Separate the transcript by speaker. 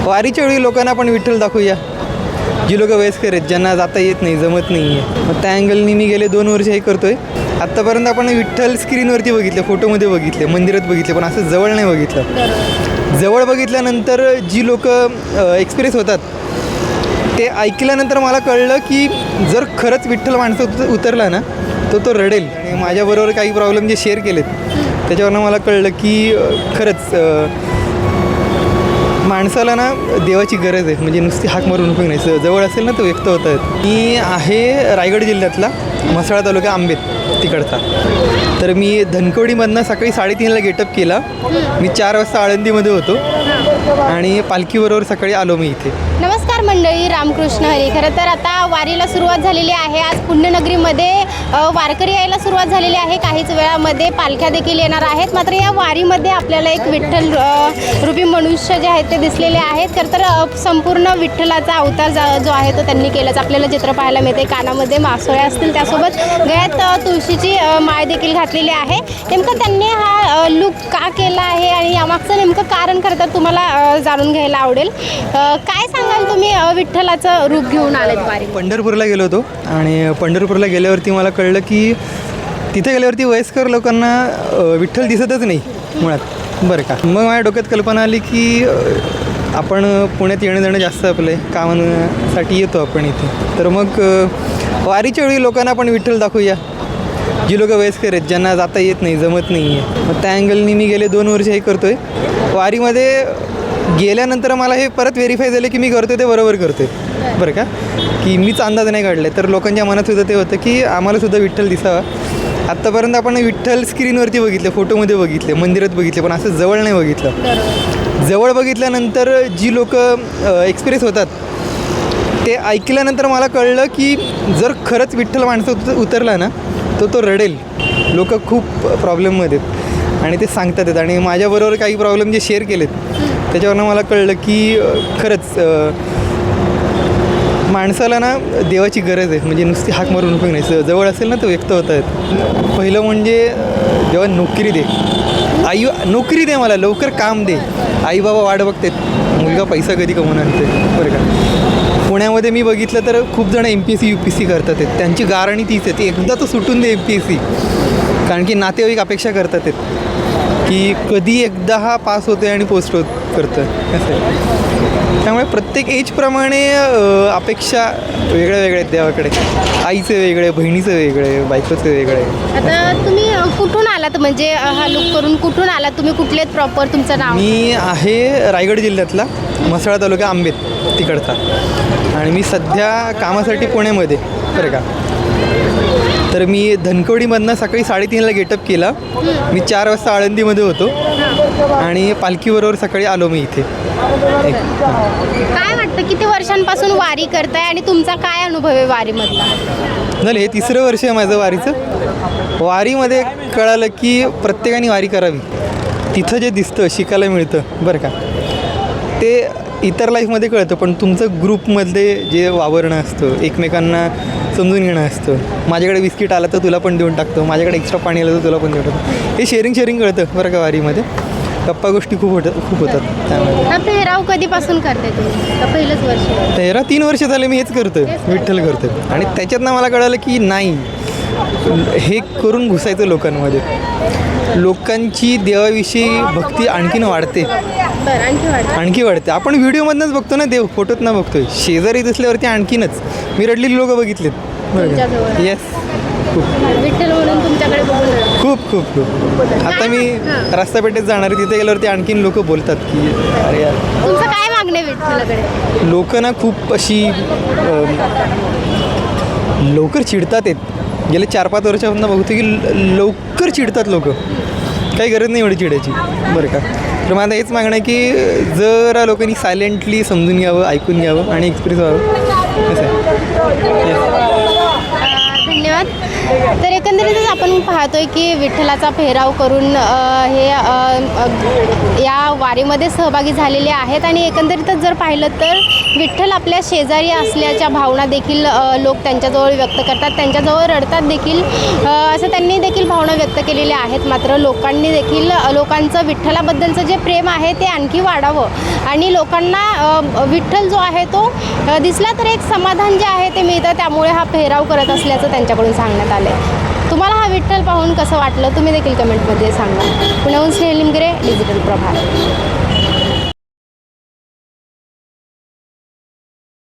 Speaker 1: वारीच्या वेळी लोकांना आपण विठ्ठल दाखवूया, जी लोक वयस्कर आहेत, ज्यांना जाता येत नाही, जमत नाही आहे. मग त्या अँगलनी मी गेले 2 वर्ष हे करतो आहे. आत्तापर्यंत आपण विठ्ठल स्क्रीनवरती बघितले, फोटोमध्ये बघितले, मंदिरात बघितले, पण असं जवळ नाही बघितलं. जवळ बघितल्यानंतर जी लोक एक्सपिरियन्स होतात ते ऐकल्यानंतर मला कळलं की जर खरंच विठ्ठल माणसं उतरला ना तो रडेल. आणि माझ्याबरोबर काही प्रॉब्लेम जे शेअर केलेत त्याच्यावरनं मला कळलं की खरंच माणसाला ना देवाची गरज आहे. म्हणजे नुसती हाक मारून उपयोग नाही, जवळ असेल ना तो व्यक्त होत आहेत. मी आहे रायगड जिल्ह्यातला म्हसळा तालुका आंबेत तिकडचा. तर मी धनकवडीमधनं सकाळी 3:30ला गेटअप केला. मी 4 वाजता आळंदीमध्ये होतो आणि पालखीबरोबर सकाळी आलो मी इथे.
Speaker 2: नमस्कार मंडळी, रामकृष्ण हरी. खरं तर आता वारीला सुरुवात झालेली आहे. आज पुण्यनगरीमध्ये वारकरी यायला सुरुवात झालेली आहे. काहीच वेळामध्ये पालख्या देखील येणार आहेत. मात्र या वारीमध्ये आपल्याला एक विठ्ठल रूपी मनुष्य जे आहेत ते दिसलेले आहेत. खरं तर संपूर्ण विठ्ठलाचा अवतार जो आहे तो त्यांनी केलाच आपल्याला चित्र पाहायला मिळते. कानामध्ये मासोळ्या असतील, त्यासोबत गळ्यात तुळशीची माळ देखील घातलेली आहे. नेमकं त्यांनी हा लुक का केला आहे आणि यामागचं नेमकं कारण खरं तर तुम्हाला जाणून घ्यायला आवडेल. काय सांगाल तुम्ही विठ्ठलाचं रूप घेऊन आलेत वारी?
Speaker 1: पंढरपूरला गेलो होतो आणि पंढरपूरला गेल्यावरती मला कळलं की तिथे गेल्यावरती वयस्कर लोकांना विठ्ठल दिसतच नाही मुळात, बरं का. मग माझ्या डोक्यात कल्पना आली की आपण पुण्यात येणं जाणं जास्त आपलं आहे, कामासाठी येतो आपण इथे. तर मग वारीच्या वेळी लोकांना आपण विठ्ठल दाखवूया, जी लोक वयस्कर आहेत, ज्यांना जाता येत नाही, जमत नाही आहे. मग त्या अँगलनी मी गेले 2 वर्ष हे करतो आहे. वारीमध्ये गेल्यानंतर मला हे परत व्हेरीफाय झालं की मी करतो ते बरोबर करतो आहे, बरं का. की मीच अंदाज नाही काढला आहे. तर लोकांच्या मनातसुद्धा ते होतं की आम्हालासुद्धा विठ्ठल दिसावा. आत्तापर्यंत आपण विठ्ठल स्क्रीनवरती बघितले, फोटोमध्ये बघितले, मंदिरात बघितले, पण असं जवळ नाही बघितलं. जवळ बघितल्यानंतर जी लोक एक्सपिरियन्स होतात ते ऐकल्यानंतर मला कळलं की जर खरंच विठ्ठल माणसं उतरला ना तो रडेल. लोक खूप प्रॉब्लेममध्ये आहेत आणि ते सांगतात आहेत. आणि माझ्याबरोबर काही प्रॉब्लेम जे शेअर केलेत त्याच्यावरनं मला कळलं की खरंच माणसाला ना देवाची गरज आहे. म्हणजे नुसती हाक मारून उपयोग नाही, जवळ असेल ना तो व्यक्त होत आहेत. पहिलं म्हणजे जेव्हा नोकरी दे, नोकरी दे, मला लवकर काम दे. आई बाबा वाट बघतात, मुलगा पैसा कधी कमवणार ते, बरं का. पुण्यामध्ये मी बघितलं तर खूप जण MPSC UPSC करतात आहेत. त्यांची गारणी तीच आहे, ती एकदा तो सुटून दे MPSC. कारण की नातेवाईक अपेक्षा करतात आहेत की कधी एकदा हा पास होते आणि पोस्ट करतं असं आहे. त्यामुळे प्रत्येक एजप्रमाणे अपेक्षा वेगळ्या वेगळ्या आहेत देवाकडे. आईचं वेगळे, बहिणीचं वेगळे, बायकोचं वेगळे.
Speaker 2: आता तुम्ही कुठून आलात, म्हणजे हा लुक करून कुठून आलात तुम्ही? कुठले प्रॉपर तुमचं नाव?
Speaker 1: मी आहे रायगड जिल्ह्यातला म्हसळा तालुका आंबेत तिकडचा. आणि मी सध्या कामासाठी पुण्यामध्ये, बरं का. तर मी धनकवडीमधनं सकाळी 3:30ला गेटअप केला. मी 4 वाजता आळंदीमध्ये होतो आणि पालखीबरोबर सकाळी आलो मी इथे.
Speaker 2: काय वाटतं, किती वर्षांपासून वारी करताय आणि तुमचा काय अनुभव आहे वारीमधला?
Speaker 1: झालं हे 3रं वर्ष आहे माझं वारीचं. वारीमध्ये कळालं की प्रत्येकाने वारी करावी. तिथं जे दिसतं, शिकायला मिळतं, बरं का, ते इतर लाईफमध्ये कळतं. पण तुमचं ग्रुपमध्ये जे वावरणं असतं, एकमेकांना समजून घेणं असतं. माझ्याकडे बिस्किट आलं तर तुला पण देऊन टाकतो, माझ्याकडे एक्स्ट्रा पाणी आलं तर तुला पण देऊन टाकतो. हे शेअरिंग कळतं, बरं का. वारीमध्ये गप्पा गोष्टी खूप होतात त्यामध्ये.
Speaker 2: हा पेहराव कधीपासून करते तुम्ही? का पहिलंच वर्ष?
Speaker 1: तेरा 3 वर्ष झाले मी हेच करतो, विठ्ठल करतो. आणि त्याच्यातनं मला कळालं की नाही, हे करून घुसायचं लोकांमध्ये. लोकांची देवाविषयी भक्ती आणखीन वाढते, आणखी वाढते. आपण व्हिडिओमधनंच बघतो ना देव, फोटोत ना बघतोय. शेजारी दिसल्यावरती आणखीनच. मी रडलेली लोकं बघितलेत, येस.
Speaker 2: विठ्ठल म्हणून तुमच्याकडे
Speaker 1: खूप खूप खूप. आता मी रस्त्यापेठेत जाणार, तिथे गेल्यावरती आणखीन लोक बोलतात की अरे यार.
Speaker 2: तुमचं काय मागणे विठ्ठलाकडे?
Speaker 1: लोक ना खूप अशी लवकर चिडतात आहेत. गेले 4-5 वर्षापासून बघतो की लवकर चिडतात लोक. काही गरज नाही एवढी चिडायची, बरं का. तर माझं हेच मागणं आहे की जरा लोकांनी सायलेंटली समजून घ्यावं, ऐकून घ्यावं आणि एक्सप्रेस व्हावं, असं आहे.
Speaker 2: धन्यवाद. तर एकंदरीतच आपण पाहतोय की विठ्ठलाचा पेहराव करून या वारीमध्ये सहभागी झालेले आहेत आणि एकंदरीतच जर पाहिलं तर विठ्ठल आपल्या शेजारी असल्याच्या भावना देखील लोक त्यांच्याजवळ व्यक्त करतात, त्यांच्याजवळ रडतात देखील, असं त्यांनी देखील भावना व्यक्त केलेल्या आहेत. मात्र लोकांनी देखील लोकांचं विठ्ठलाबद्दलचं जे प्रेम आहे ते आणखी वाढावं आणि लोकांना विठ्ठल जो आहे तो दिसला तर एक समाधान जे आहे ते मिळतं, त्यामुळे हा पेहराव करत असल्याचं त्यांच्याकडून सांगण्यात आलं आहे. तुम्हाला हा विठ्ठल पाहून कसं वाटलं तुम्ही देखील कमेंटमध्ये सांगा. पुण्याहून स्नेहल निमगिरे, डिजिटल प्रभात.